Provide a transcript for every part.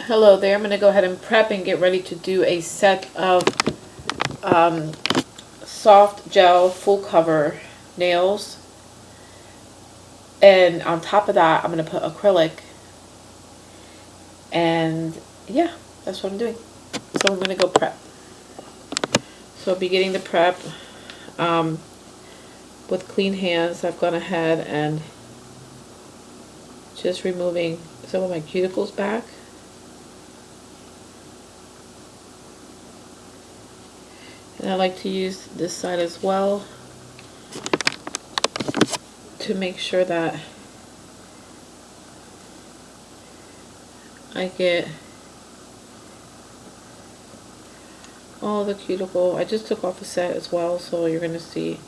Hello there. I'm going to go ahead and prep and get ready to do a set of soft gel full cover nails. And on top of that, I'm going to put acrylic. And yeah, that's what I'm doing. So I'm going to go prep. So I'll be getting the prep with clean hands. I've gone ahead and just removing some of my cuticles back. And I like to use this side as well to make sure that I get all the cuticle. I just took off a set as well, so you're going to see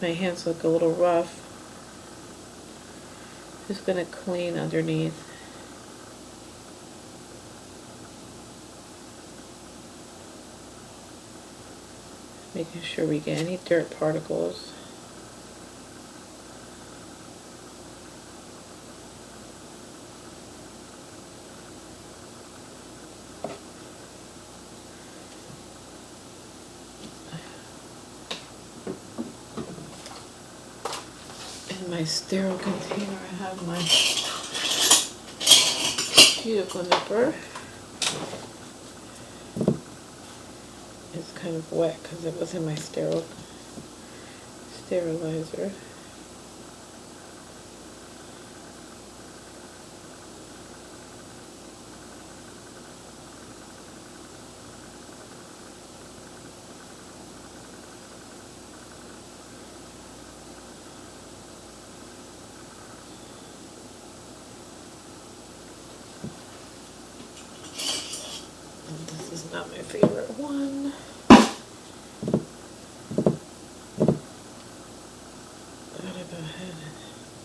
my hands look a little rough. Just going to clean underneath. Making sure we get any dirt particles. In my sterile container I have my cuticle nipper. It's kind of wet because it was in my sterilizer. And this is not my favorite one. Gotta go ahead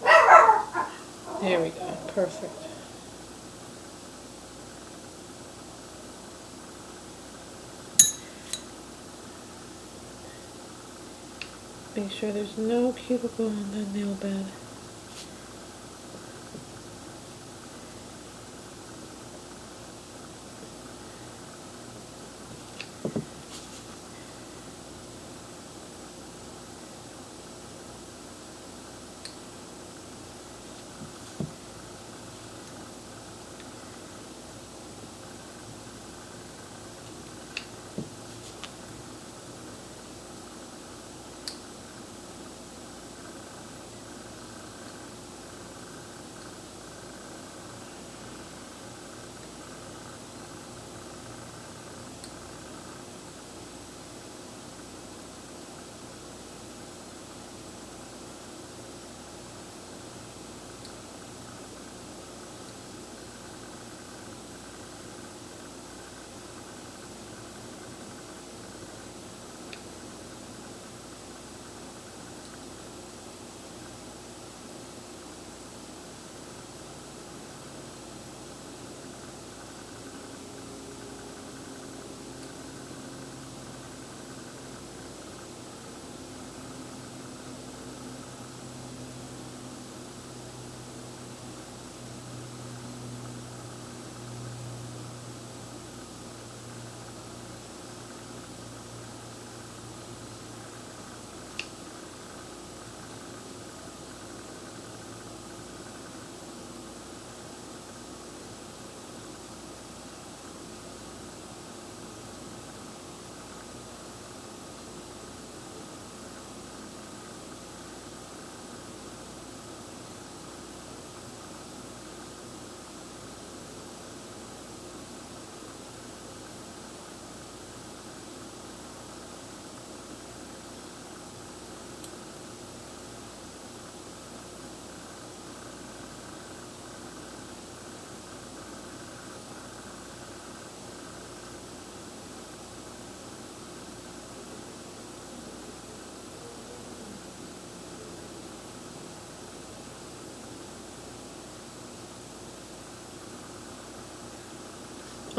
and, there we go, perfect. Make sure there's no cuticle on the nail bed.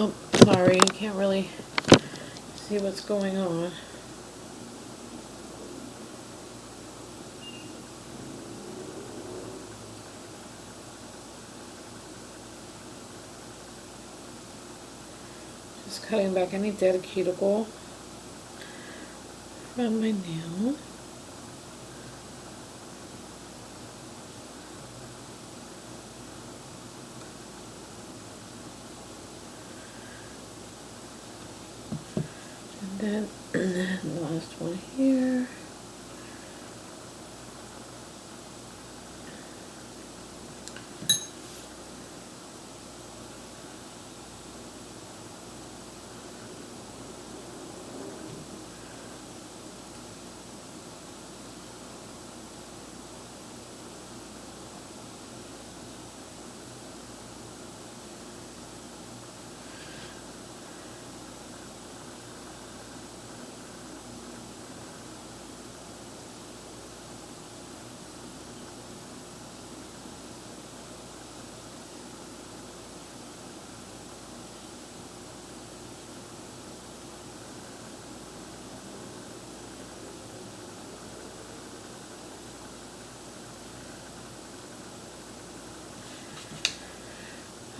Oh, sorry, you can't really see what's going on. Just cutting back any dead cuticle from my nail. And then the last one here.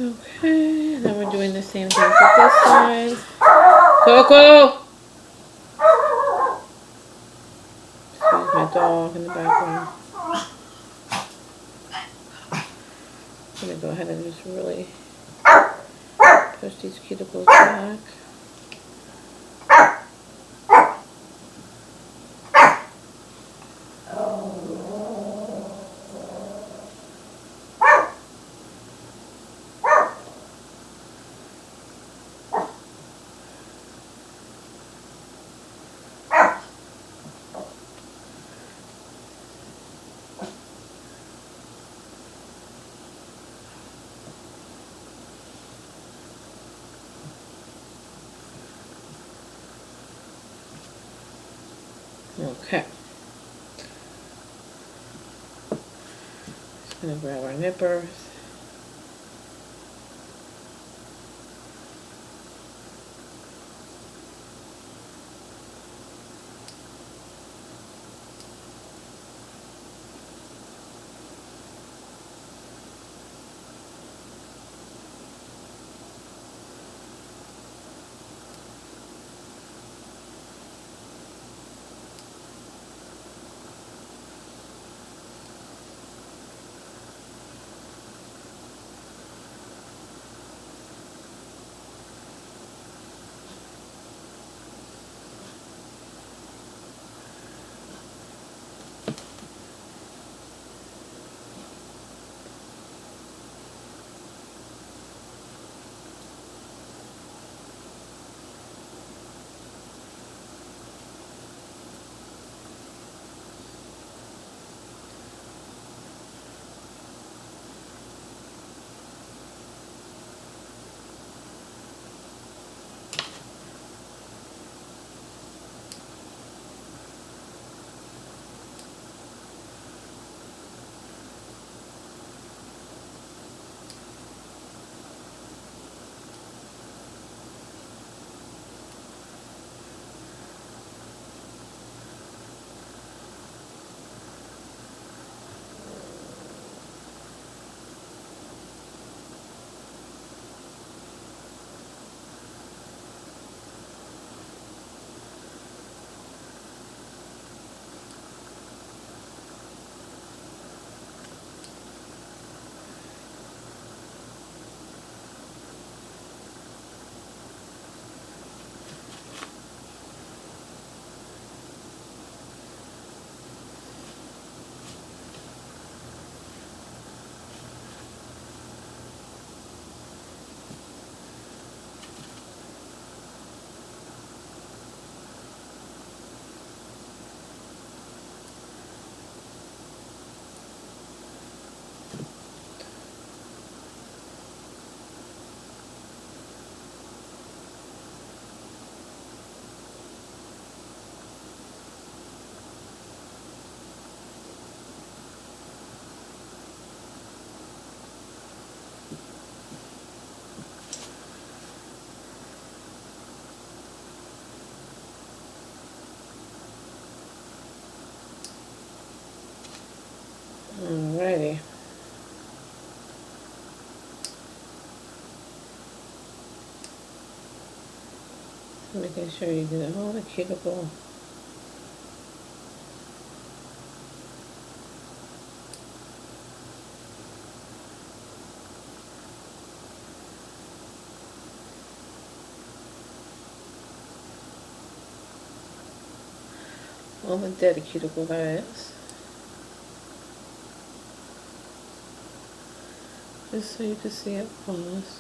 Okay, and then we're doing the same thing for this side. Coco! Excuse my dog in the background. I'm gonna go ahead and just really push these cuticles back. Okay. Just gonna grab our nippers. Making sure you get all the cuticle. All the dead cuticle, that is. Just so you can see it close.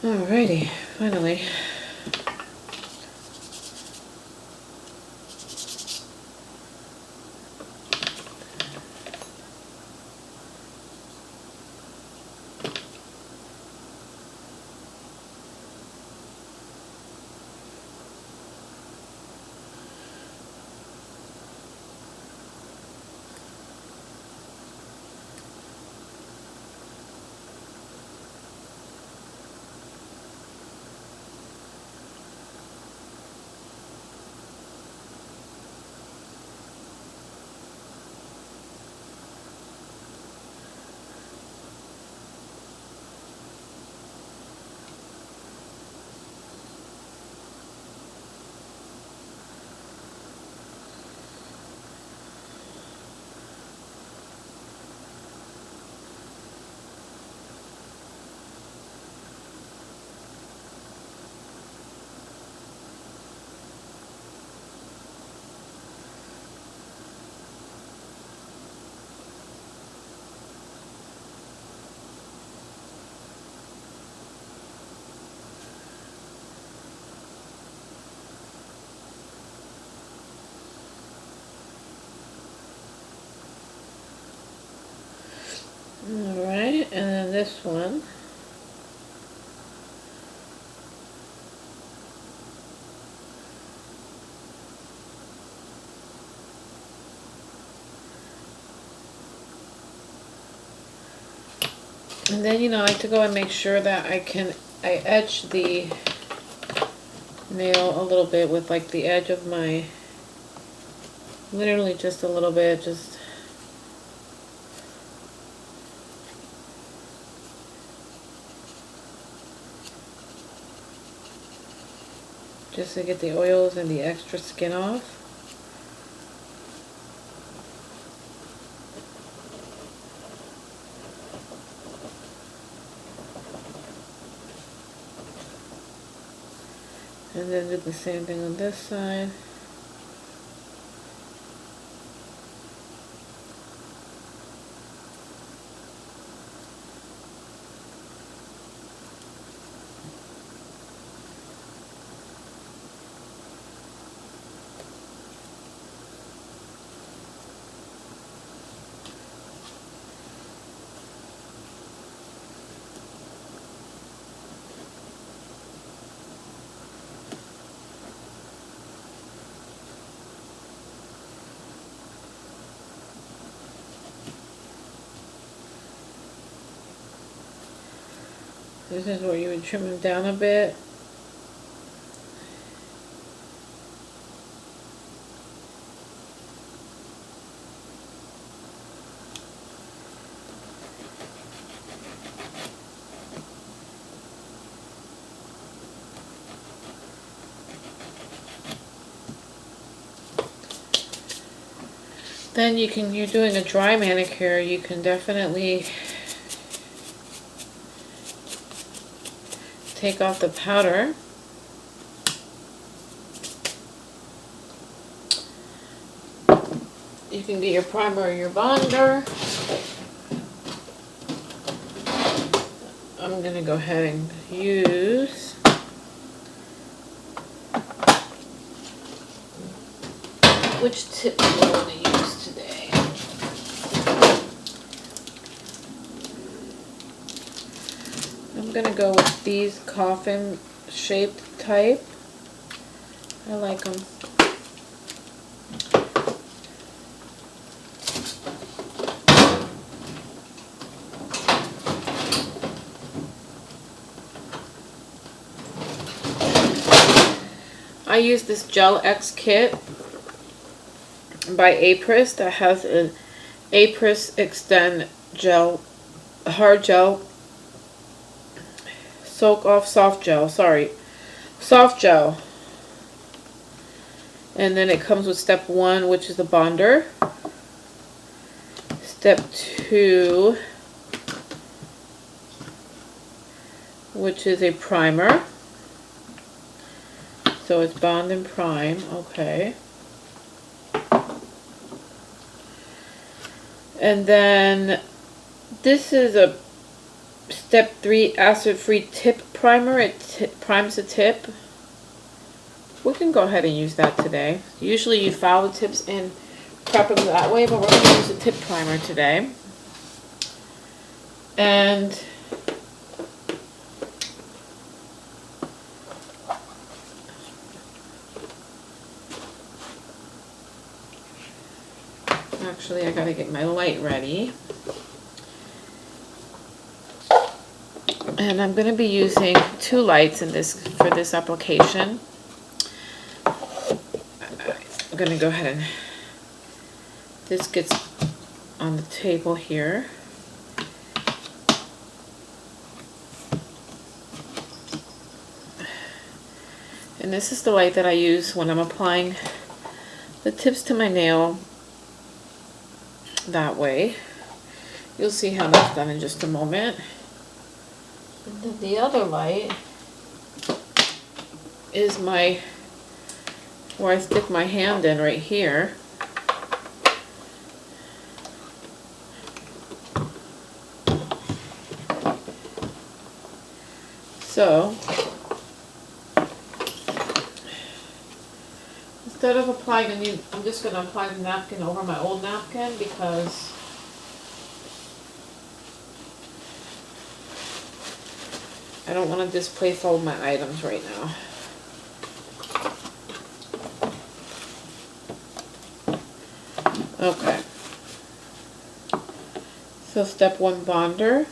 Alrighty, finally. Alright, and then this one. And then, I like to go and make sure that I edge the nail a little bit with like the edge of my, literally just a little bit, just to get the oils and the extra skin off. And then do the same thing on this side. This is where you would trim them down a bit. Then you're doing a dry manicure, you can definitely take off the powder. You can get your primer or your bonder. I'm going to go ahead and use which tip do I want to use today? I'm going to go with these coffin shaped type. I like them. I use this gelX kit by Apris that has an Apris Extend gel, hard gel, soak off soft gel, soft gel. And then it comes with step 1, which is the bonder. Step 2, which is a primer. So it's bond and prime, okay. And then this is a step 3 acid-free tip primer. It primes the tip. We can go ahead and use that today. Usually you file the tips and prep them that way, but we're going to use a tip primer today. And actually, I gotta get my light ready. And I'm gonna be using 2 lights in this for this application. I'm gonna go ahead and this gets on the table here. And this is the light that I use when I'm applying the tips to my nail. That way. You'll see how that's done in just a moment. And then the other light is where I stick my hand in right here. So instead of applying a new, I'm just going to apply the napkin over my old napkin because I don't want to displace all of my items right now. Okay. So step 1, bonder.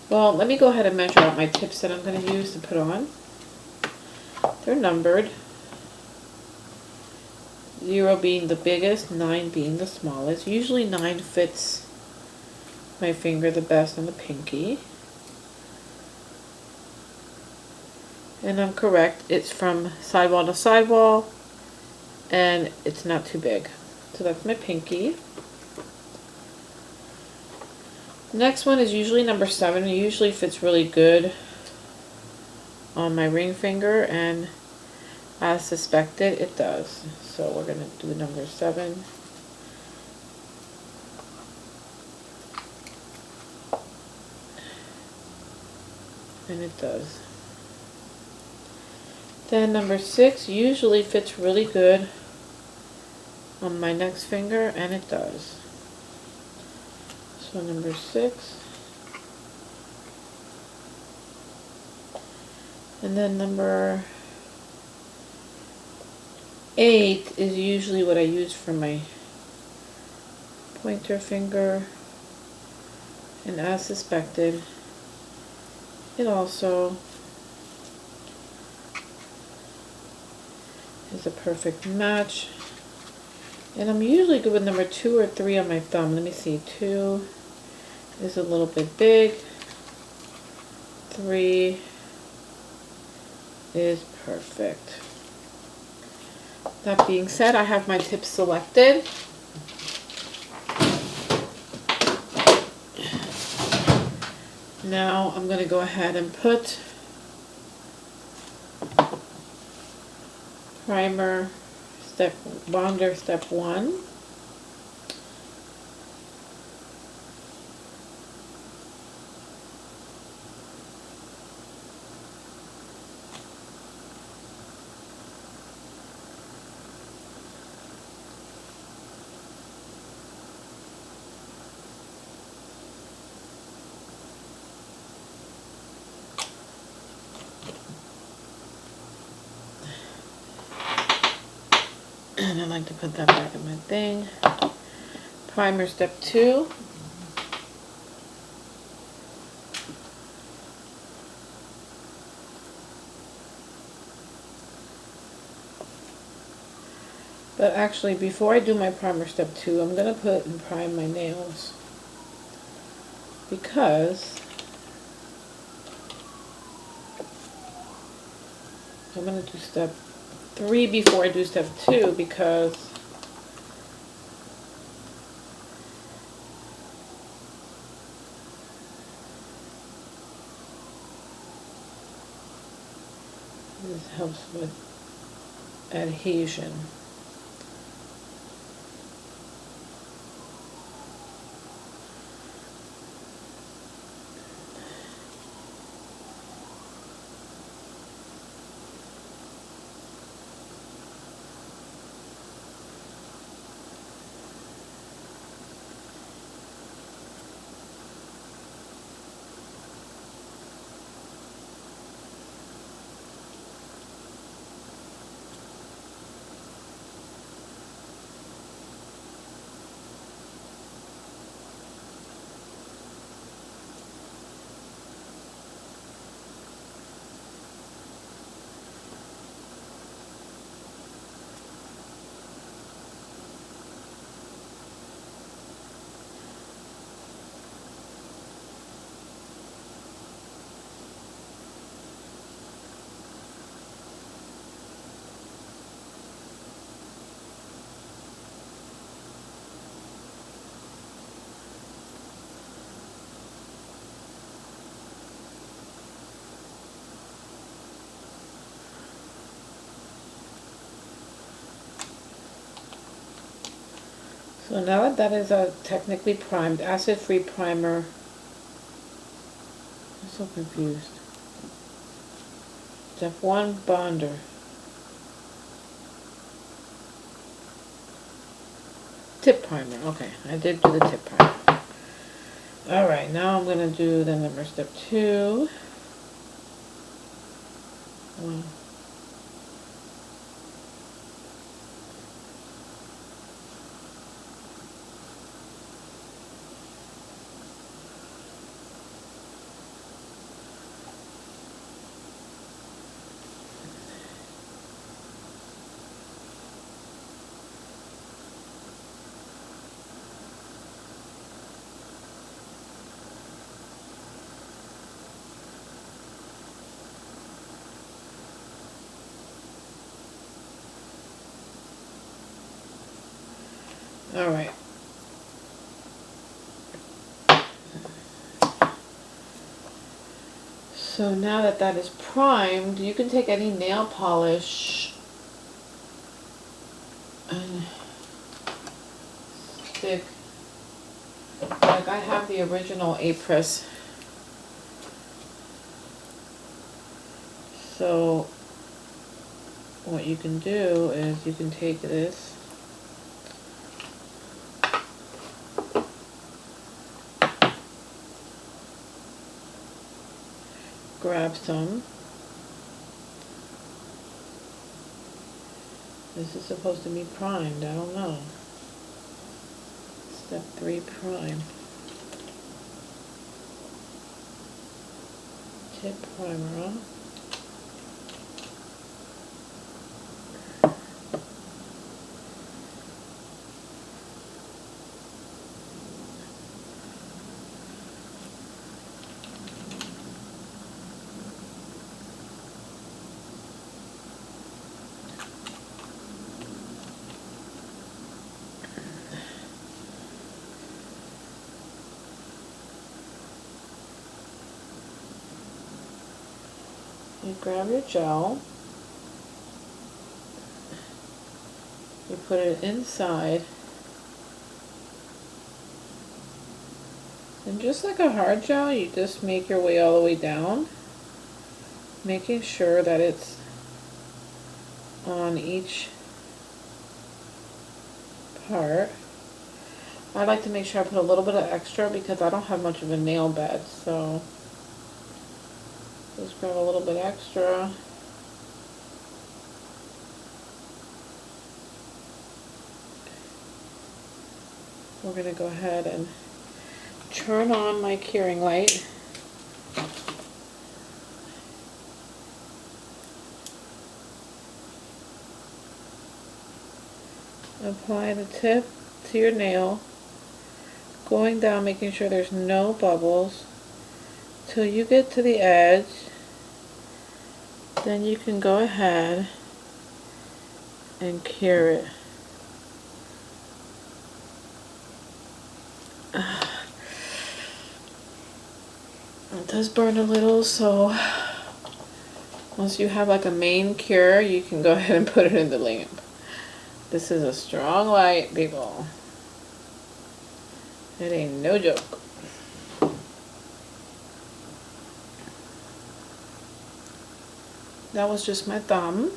Well, let me go ahead and measure out my tips that I'm going to use to put on. They're numbered. 0 being the biggest, 9 being the smallest. Usually 9 fits my finger the best on the pinky. And I'm correct, it's from sidewall to sidewall, and it's not too big. So that's my pinky. Next one is usually number 7. It usually fits really good on my ring finger, and as suspected, it does. So we're going to do number 7. And it does. Then number 6 usually fits really good on my next finger, and it does. So number 6. And then number 8 is usually what I use for my pointer finger, and as suspected, It also is a perfect match. And I'm usually good with number 2 or 3 on my thumb. Let me see. 2 is a little bit big. 3 is perfect. That being said, I have my tips selected. Now I'm going to go ahead and put primer bonder step 1. And I like to put that back in my thing. Primer step 2. But actually, before I do my primer step 2, I'm going to put and prime my nails. Because I'm going to do step 3 before I do step 2, because this helps with adhesion. So now that is a technically primed, acid-free primer. I'm so confused. Step 1, bonder. Tip primer. Okay, I did do the tip primer. Alright, now I'm going to do the number step 2. Alright. So now that that is primed, you can take any nail polish and stick, like I have the original A-Press. So what you can do is you can take this, grab some. This is supposed to be primed, I don't know. Step 3 prime. tip primer. You grab your gel, you put it inside, and just like a hard gel, you just make your way all the way down, making sure that it's on each part. I like to make sure I put a little bit of extra because I don't have much of a nail bed, so just grab a little bit extra. We're going to go ahead and turn on my curing light. Apply the tip to your nail, going down, making sure there's no bubbles till you get to the edge. Then you can go ahead and cure it. It does burn a little, so once you have like a main cure, you can go ahead and put it in the lamp. This is a strong light, people. It ain't no joke. That was just my thumb.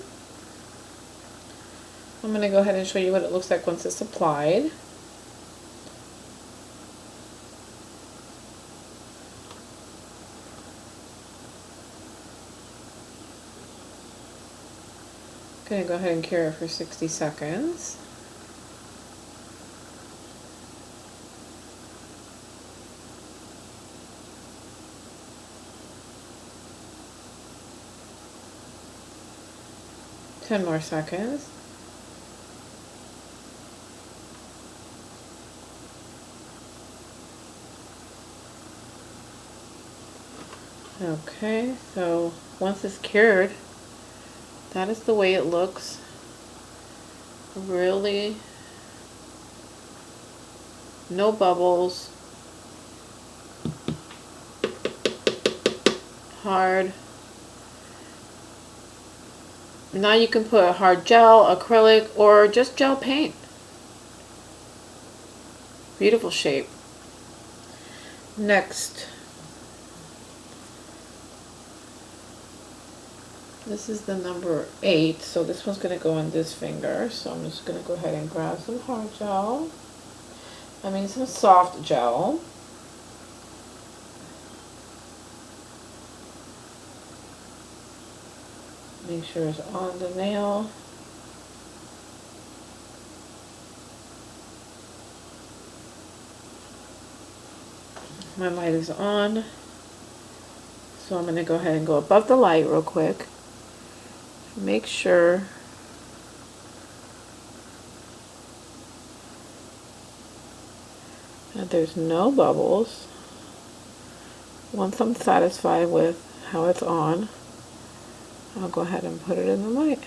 I'm going to go ahead and show you what it looks like once it's applied. Going to go ahead and cure it for 60 seconds. Ten more seconds. Okay, so once it's cured, that is the way it looks. Really, no bubbles, hard. Now you can put a hard gel, acrylic, or just gel paint. Beautiful shape. Next, this is the number 8, so this one's going to go on this finger. So I'm just going to go ahead and grab some hard gel. Some soft gel. Make sure it's on the nail. My light is on, so I'm going to go ahead and go above the light real quick. Make sure that there's no bubbles. Once I'm satisfied with how it's on, I'll go ahead and put it in the light.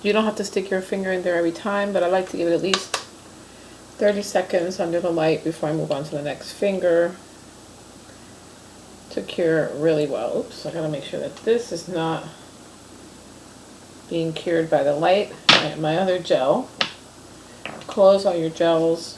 You don't have to stick your finger in there every time, but I like to give it at least 30 seconds under the light before I move on to the next finger to cure really well. Oops, I gotta make sure that this is not being cured by the light. My other gel. Close all your gels.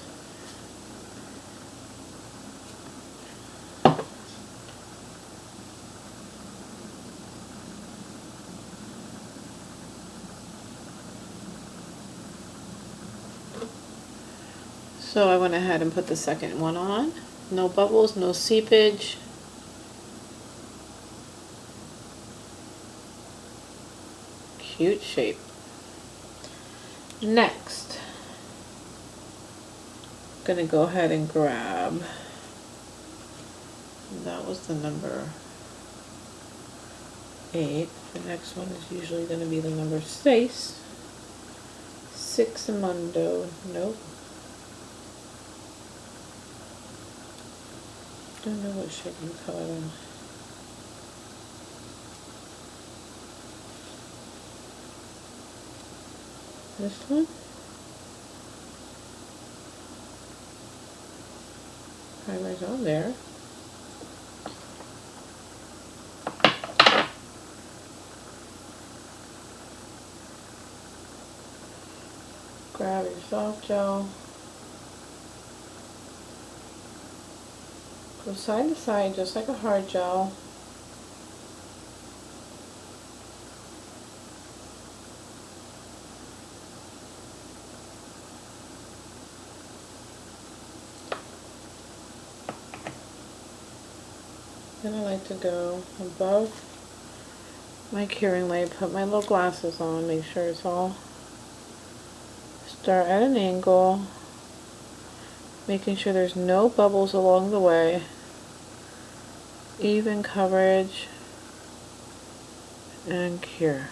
So I went ahead and put the second one on. No bubbles, no seepage. Cute shape. Next, I'm gonna go ahead and grab, that was the number 8. The next one is usually gonna be the number 6. Sixamundo, nope. Don't know what shape you color them. This one? Primer's on there. Grab your soft gel. Go side to side just like a hard gel. Then I like to go above my curing light, put my little glasses on, make sure it's all, start at an angle, making sure there's no bubbles along the way, even coverage, and cure.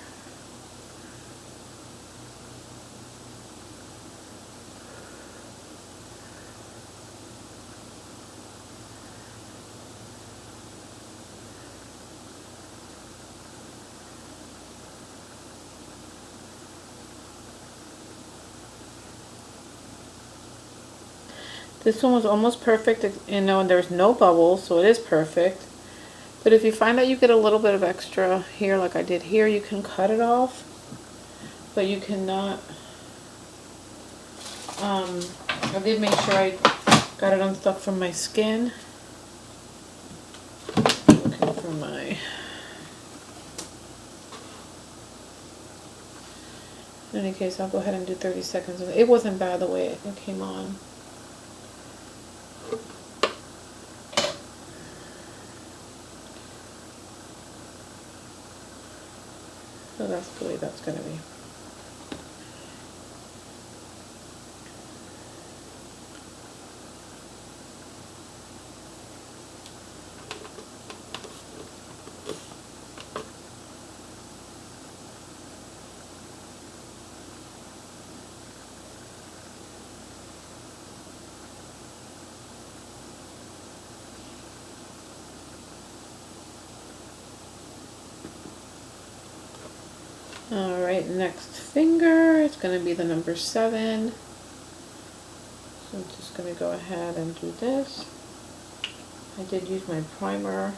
This one was almost perfect, you know, and there's no bubbles, so it is perfect. But if you find that you get a little bit of extra here, like I did here, you can cut it off. But you cannot, I did make sure I got it unstuck from my skin. Looking for my, in any case, I'll go ahead and do 30 seconds. It wasn't bad the way it came on. So that's the way that's going to be. Alright, next finger, it's going to be the number 7. So I'm just going to go ahead and do this. I did use my primer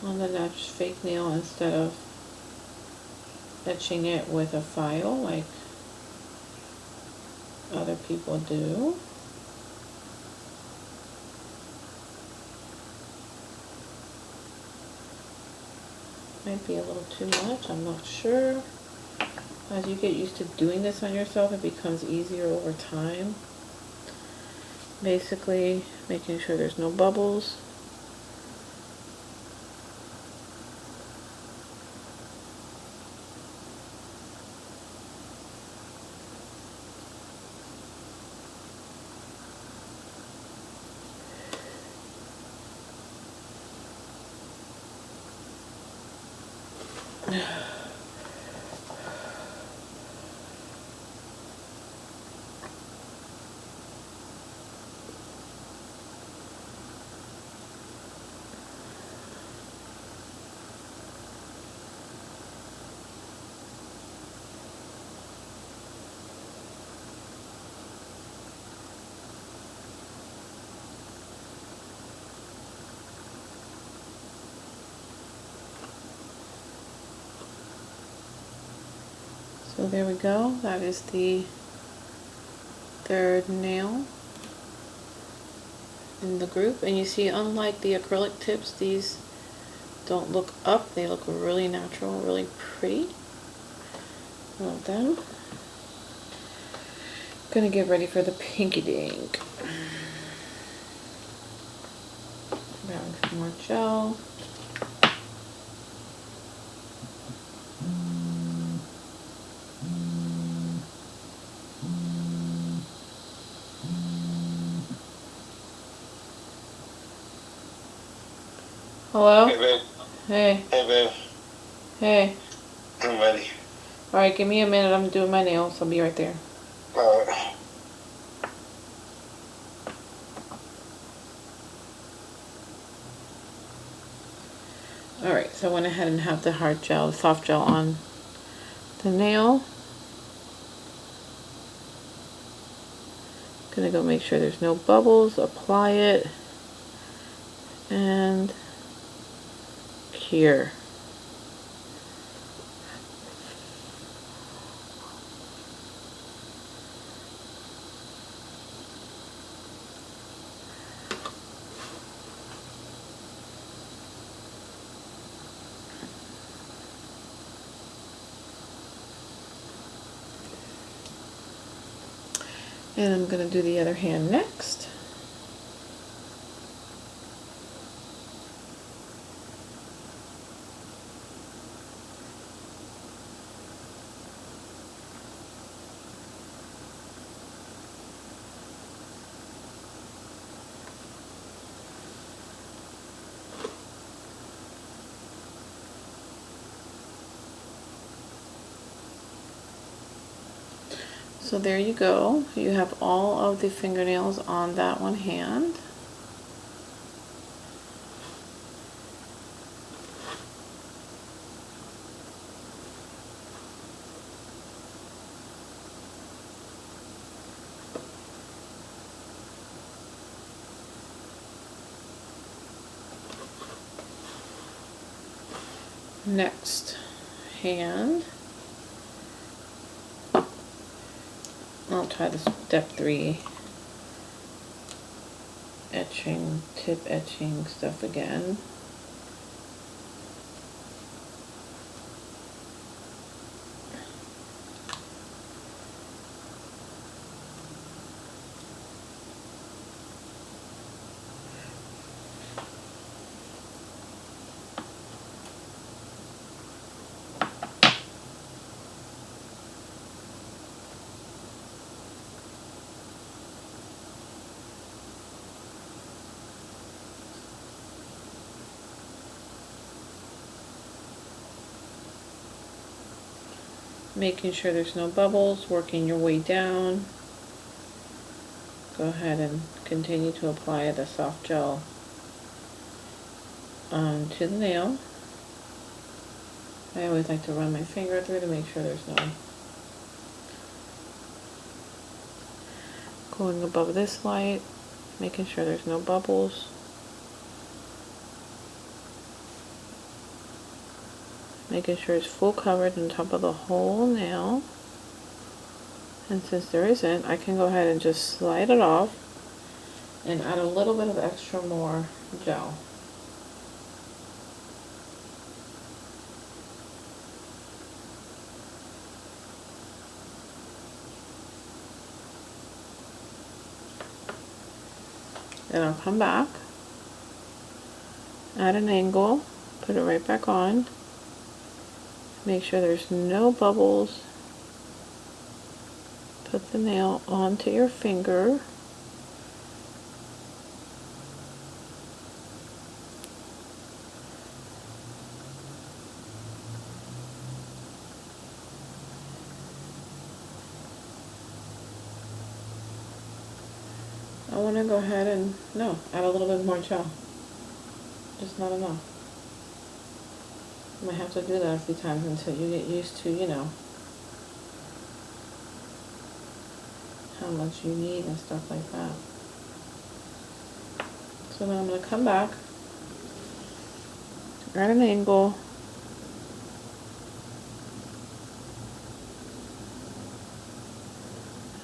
on the natural fake nail instead of etching it with a file like other people do. Might be a little too much, I'm not sure. As you get used to doing this on yourself, it becomes easier over time. Basically, making sure there's no bubbles. So there we go, that is the third nail in the group. And you see, unlike the acrylic tips, these don't look up, they look really natural, really pretty. Love them. Gonna get ready for the pinky dink. Grabbing some more gel. Hello? Hey, babe. Hey. Hey, babe. Hey. I'm ready. Alright, give me a minute. I'm doing my nails. I'll be right there. Alright. Alright, so I went ahead and have the hard gel, soft gel on the nail. Gonna go make sure there's no bubbles, apply it, and cure. And I'm going to do the other hand next. So there you go. You have all of the fingernails on that one hand. Next hand. I'll try the step 3 etching, tip etching stuff again. Making sure there's no bubbles, working your way down. Go ahead and continue to apply the soft gel onto the nail. I always like to run my finger through to make sure there's no going above this light, making sure there's no bubbles. Making sure it's full coverage on top of the whole nail. And since there isn't, I can go ahead and just slide it off and add a little bit of extra more gel. Then I'll come back, add an angle, put it right back on. Make sure there's no bubbles. Put the nail onto your finger. I want to go ahead and, add a little bit more gel. Just not enough. You might have to do that a few times until you get used to, how much you need and stuff like that. So then I'm going to come back, at an angle,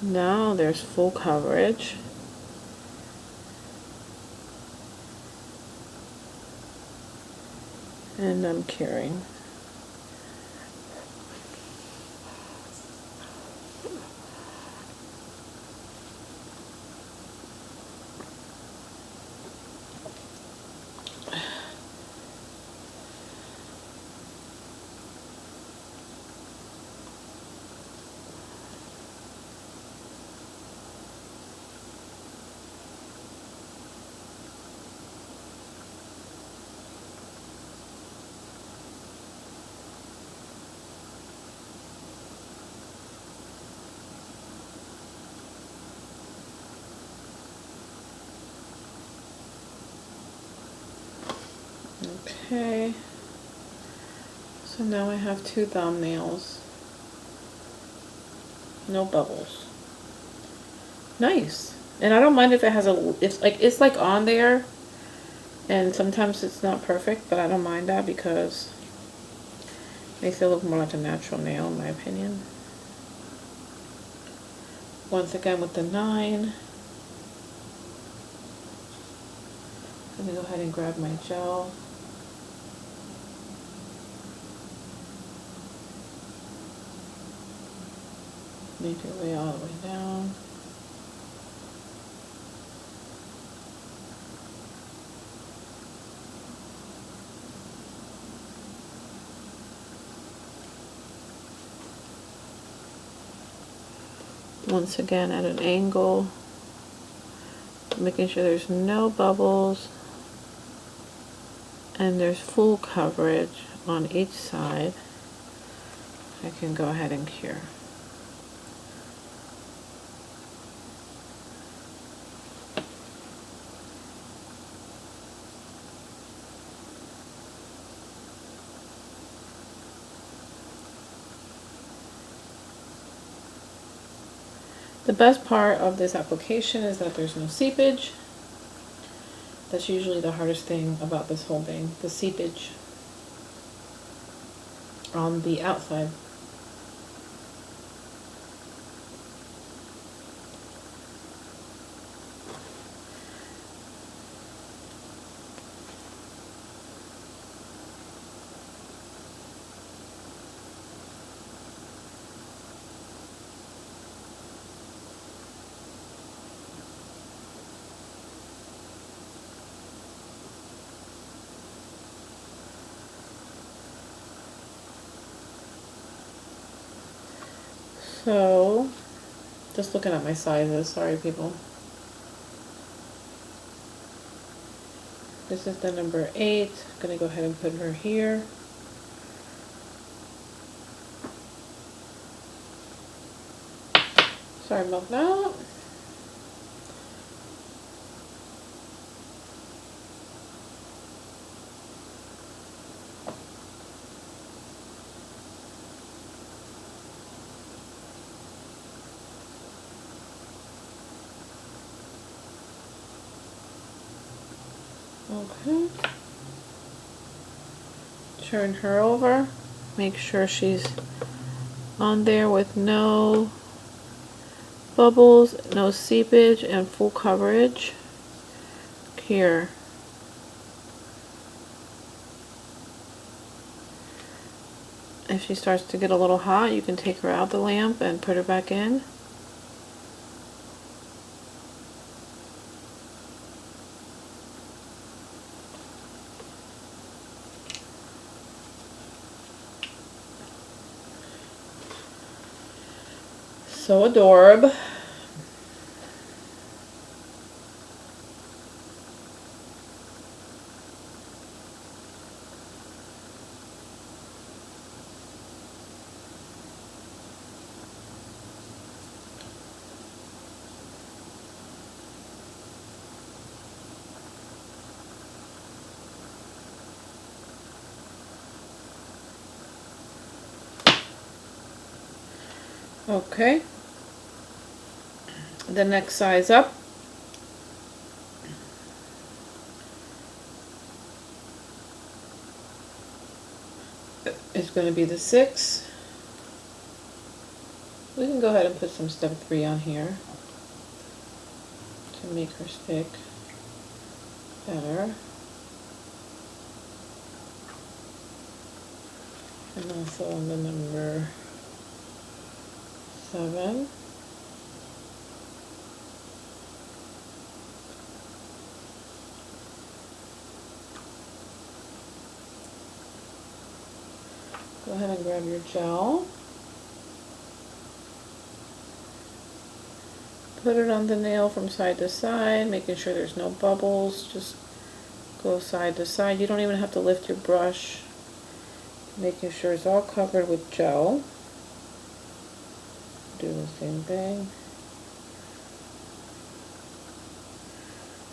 now there's full coverage. And I'm curing. Okay. So now I have 2 thumbnails. No bubbles. Nice. And I don't mind if it has it's like on there, and sometimes it's not perfect, but I don't mind that because it makes it look more like a natural nail in my opinion. Once again with the 9. I'm gonna go ahead and grab my gel. Make your way all the way down. Once again at an angle, making sure there's no bubbles and there's full coverage on each side. I can go ahead and cure. The best part of this application is that there's no seepage. That's usually the hardest thing about this whole thing, the seepage on the outside. So, just looking at my sizes, sorry people. This is the number 8. I'm gonna go ahead and put her here. Sorry about that. Okay. Turn her over. Make sure she's on there with no bubbles, no seepage, and full coverage. Here. If she starts to get a little hot, you can take her out the lamp and put her back in. So adorable. Okay. The next size up is going to be the 6. We can go ahead and put some step 3 on here to make her stick better. And also on the number 7. Go ahead and grab your gel. Put it on the nail from side to side, making sure there's no bubbles. Just go side to side. You don't even have to lift your brush. Making sure it's all covered with gel. Do the same thing.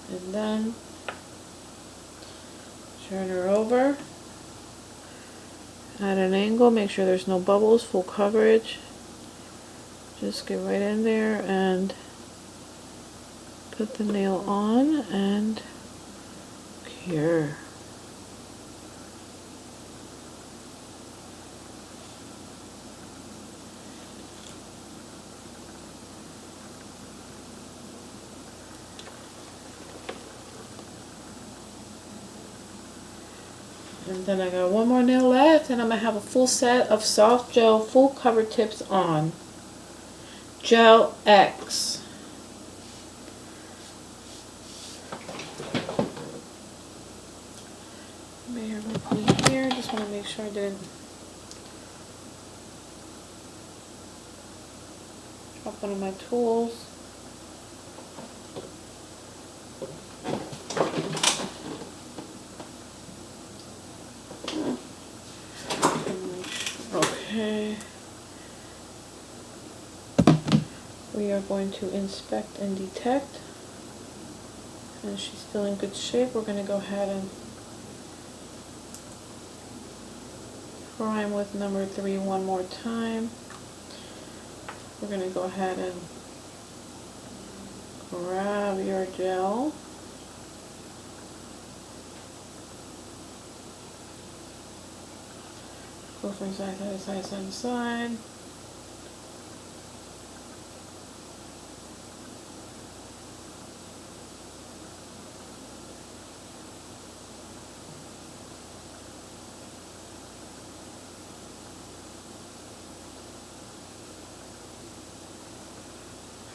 And then Turn her over. At an angle, make sure there's no bubbles, full coverage. Just get right in there and put the nail on and cure. And then I got one more nail left, and I'm going to have a full set of soft gel full cover tips on. gelX. Bear with me here, just want to make sure I didn't drop one of my tools. Okay. We are going to inspect and detect. And she's still in good shape. We're going to go ahead and prime with number 3 one more time. We're going to go ahead and grab your gel. Go from side to side, side to side.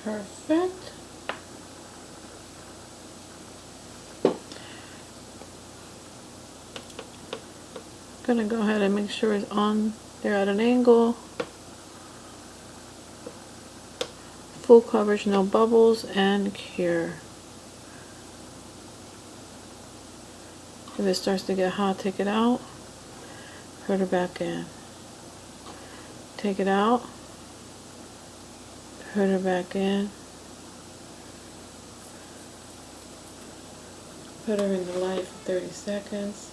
Perfect. Gonna go ahead and make sure it's on there at an angle. Full coverage, no bubbles, and cure. If it starts to get hot, take it out. Put her back in. Take it out. Put her back in. Put her in the light for 30 seconds.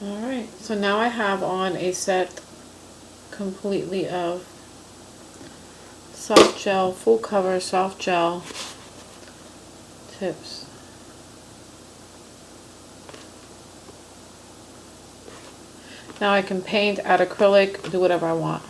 Alright, so now I have on a set completely of soft gel, full cover soft gel tips. Now I can paint, add acrylic, do whatever I want.